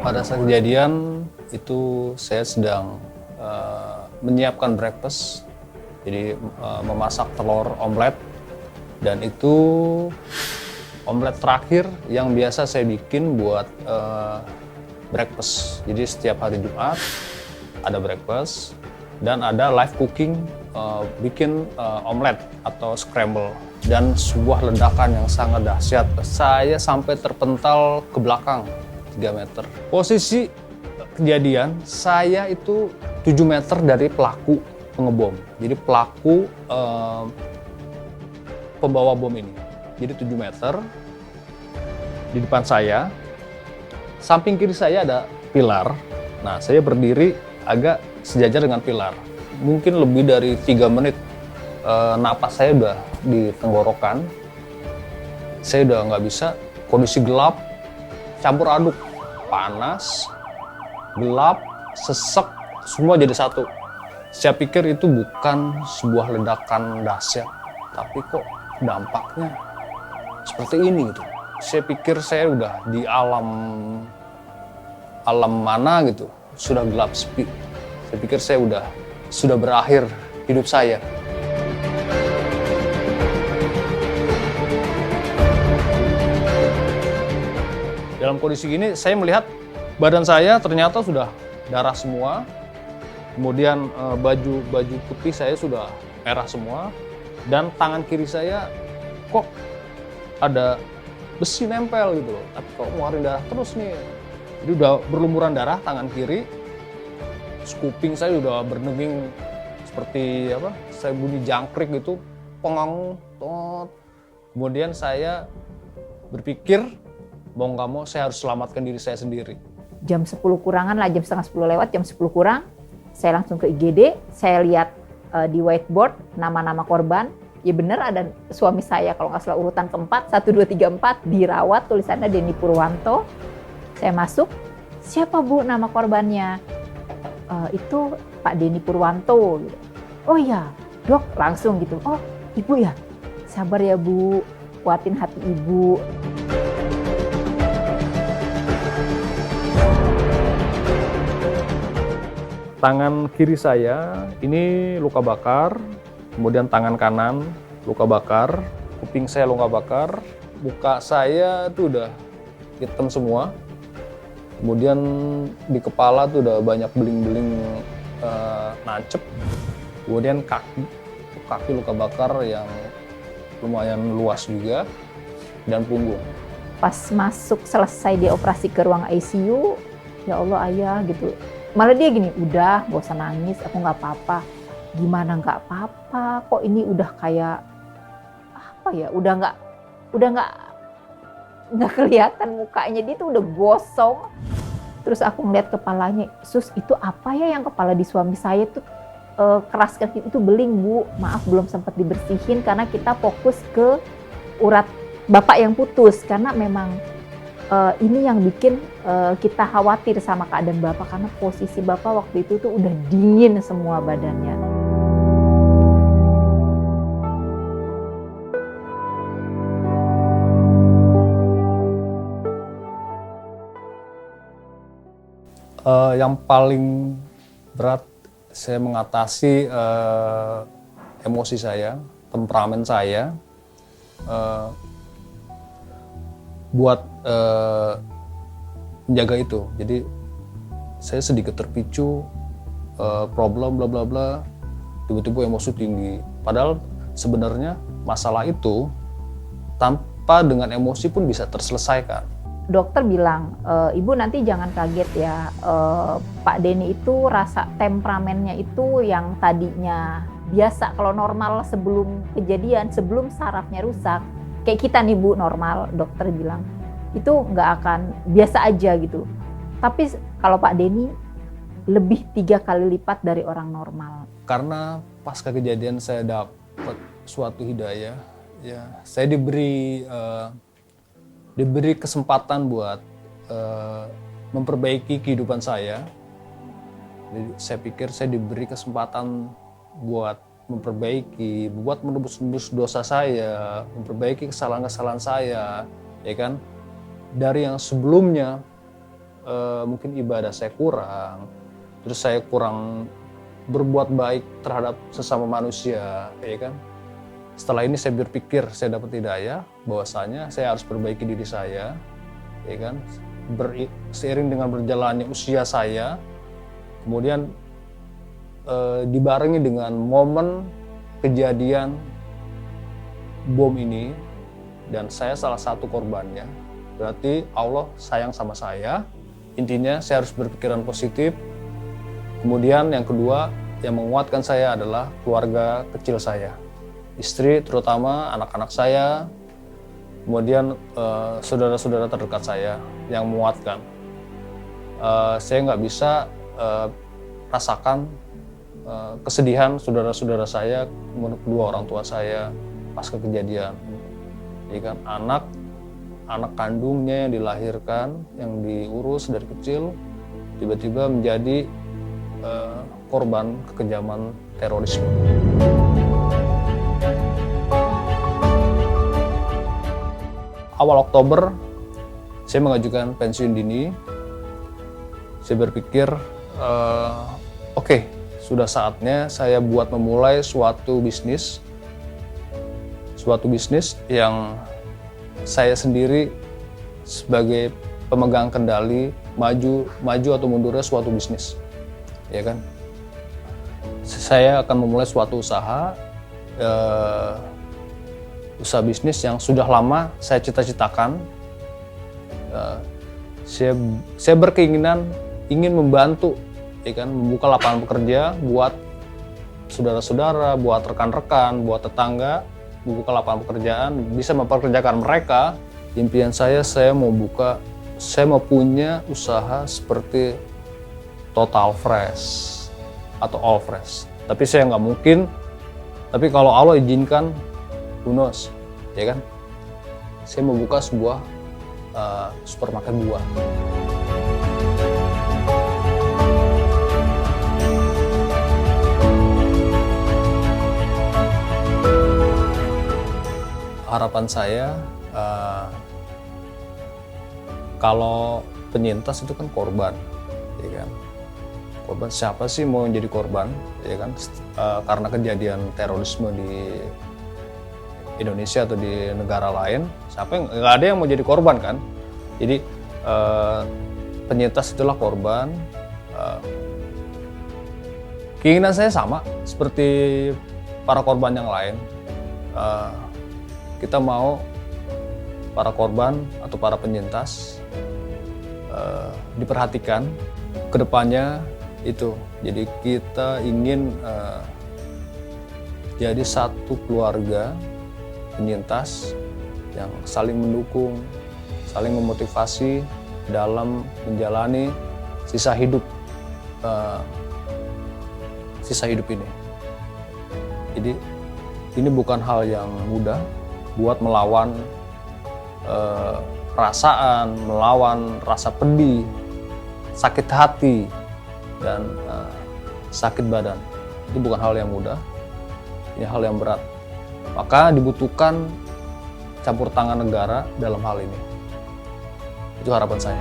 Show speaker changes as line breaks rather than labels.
Pada saat kejadian itu saya sedang menyiapkan breakfast, jadi memasak telur omelet, dan itu omelet terakhir yang biasa saya bikin buat breakfast. Jadi setiap hari Jumat ada breakfast dan ada live cooking, bikin omelet atau scramble, dan sebuah ledakan yang sangat dahsyat. Saya sampai terpental ke belakang 3 meter. Posisi kejadian saya itu 7 meter dari pelaku pengebom. Jadi pelaku pembawa bom ini. Jadi 7 meter di depan saya. Samping kiri saya ada pilar. Nah, saya berdiri agak sejajar dengan pilar. Mungkin lebih dari 3 menit napas saya udah di tenggorokan. Saya udah nggak bisa, kondisi gelap, campur aduk, panas, gelap, sesek, semua jadi satu. Saya pikir itu bukan sebuah ledakan dahsyat, tapi kok dampaknya seperti ini gitu. Saya pikir saya udah di alam mana gitu, sudah gelap sepi. Saya pikir saya sudah berakhir hidup saya. Dalam kondisi gini saya melihat badan saya ternyata sudah darah semua. Kemudian baju putih saya sudah merah semua, dan tangan kiri saya kok ada besi nempel gitu loh, tapi kok ngeluarin darah terus nih. Jadi udah berlumuran darah tangan kiri, kuping saya udah berdenging seperti apa? Saya bunyi jangkrik gitu, pengang, tot. Kemudian saya berpikir mau nggak mau saya harus selamatkan diri saya sendiri.
Jam 10 kurangan lah, jam setengah 10 lewat, jam 10 kurang, saya langsung ke IGD, saya lihat di whiteboard nama-nama korban. Ya benar ada suami saya, kalau nggak salah urutan keempat, 1, 2, 3, 4, dirawat, tulisannya Denny Purwanto. Saya masuk, siapa Bu nama korbannya? Itu Pak Denny Purwanto. Gitu. Oh iya, Dok, langsung gitu. Oh, Ibu ya, sabar ya Bu, kuatin hati Ibu.
Tangan kiri saya ini luka bakar, kemudian tangan kanan luka bakar, kuping saya luka bakar, muka saya tuh udah hitam semua, kemudian di kepala tuh udah banyak beling-beling nancep, kemudian kaki luka bakar yang lumayan luas juga, dan punggung.
Pas masuk selesai dia operasi ke ruang ICU, ya Allah Ayah gitu. Malah dia gini, udah gak usah nangis, aku gak apa-apa. Gimana gak apa-apa, kok ini udah kayak, apa ya, udah nggak kelihatan mukanya, dia tuh udah gosong. Terus aku ngeliat kepalanya, Sus itu apa ya yang kepala di suami saya tuh keras kan, itu beling Bu, maaf belum sempat dibersihin karena kita fokus ke urat Bapak yang putus, karena memang ini yang bikin kita khawatir sama keadaan Bapak, karena posisi Bapak waktu itu tuh udah dingin semua badannya.
Yang paling berat saya mengatasi emosi saya, temperamen saya, buat menjaga itu. Jadi saya sedikit terpicu, problem bla bla bla, tiba-tiba emosi tinggi. Padahal sebenarnya masalah itu tanpa dengan emosi pun bisa terselesaikan.
Dokter bilang, Ibu nanti jangan kaget ya, Pak Denny itu rasa temperamennya itu yang tadinya biasa kalau normal sebelum kejadian, sebelum sarafnya rusak, kayak kita nih Bu normal, dokter bilang itu nggak akan biasa aja gitu. Tapi kalau Pak Denny lebih 3 kali lipat dari orang normal.
Karena pasca kejadian saya dapat suatu hidayah, ya saya diberi kesempatan buat memperbaiki kehidupan saya. Jadi saya pikir saya diberi kesempatan buat memperbaiki, buat menebus dosa saya, memperbaiki kesalahan-kesalahan saya, ya kan? Dari yang sebelumnya mungkin ibadah saya kurang, terus saya kurang berbuat baik terhadap sesama manusia, ya kan. Setelah ini saya berpikir, saya dapat hidayah bahwasanya saya harus perbaiki diri saya, ya kan. Seiring dengan berjalannya usia saya, kemudian dibarengi dengan momen kejadian bom ini, dan saya salah satu korbannya. Berarti Allah sayang sama saya. Intinya saya harus berpikiran positif. Kemudian yang kedua yang menguatkan saya adalah keluarga kecil saya, istri terutama, anak-anak saya, kemudian saudara-saudara terdekat saya yang menguatkan. Saya nggak bisa rasakan kesedihan saudara-saudara saya, kedua orang tua saya pasca kejadian. Jadi kan anak kandungnya yang dilahirkan, yang diurus dari kecil, tiba-tiba menjadi korban kekejaman terorisme. Awal Oktober saya mengajukan pensiun dini. Saya berpikir oke, sudah saatnya saya buat memulai suatu bisnis yang saya sendiri sebagai pemegang kendali maju atau mundurnya suatu bisnis, ya kan. Saya akan memulai suatu usaha bisnis yang sudah lama saya cita-citakan. Saya berkeinginan ingin membantu, ya kan, membuka lapangan pekerja buat saudara-saudara, buat rekan-rekan, buat tetangga, membuka lapangan pekerjaan, bisa memperkerjakan mereka. Impian saya mau punya usaha seperti Total Fresh atau All Fresh. Tapi saya nggak mungkin, tapi kalau Allah izinkan, who knows, ya kan? Saya mau buka sebuah supermarket buah. Harapan saya, kalau penyintas itu kan korban, ya kan. Korban, siapa sih mau jadi korban, ya kan? Karena kejadian terorisme di Indonesia atau di negara lain, nggak ada yang mau jadi korban kan? Jadi penyintas itulah korban. Keinginan saya sama seperti para korban yang lain. Kita mau para korban atau para penyintas diperhatikan ke depannya itu. Jadi kita ingin jadi satu keluarga penyintas yang saling mendukung, saling memotivasi dalam menjalani sisa hidup ini. Jadi ini bukan hal yang mudah buat melawan perasaan, melawan rasa pedih, sakit hati, dan sakit badan. Itu bukan hal yang mudah, ini hal yang berat. Maka dibutuhkan campur tangan negara dalam hal ini. Itu harapan saya.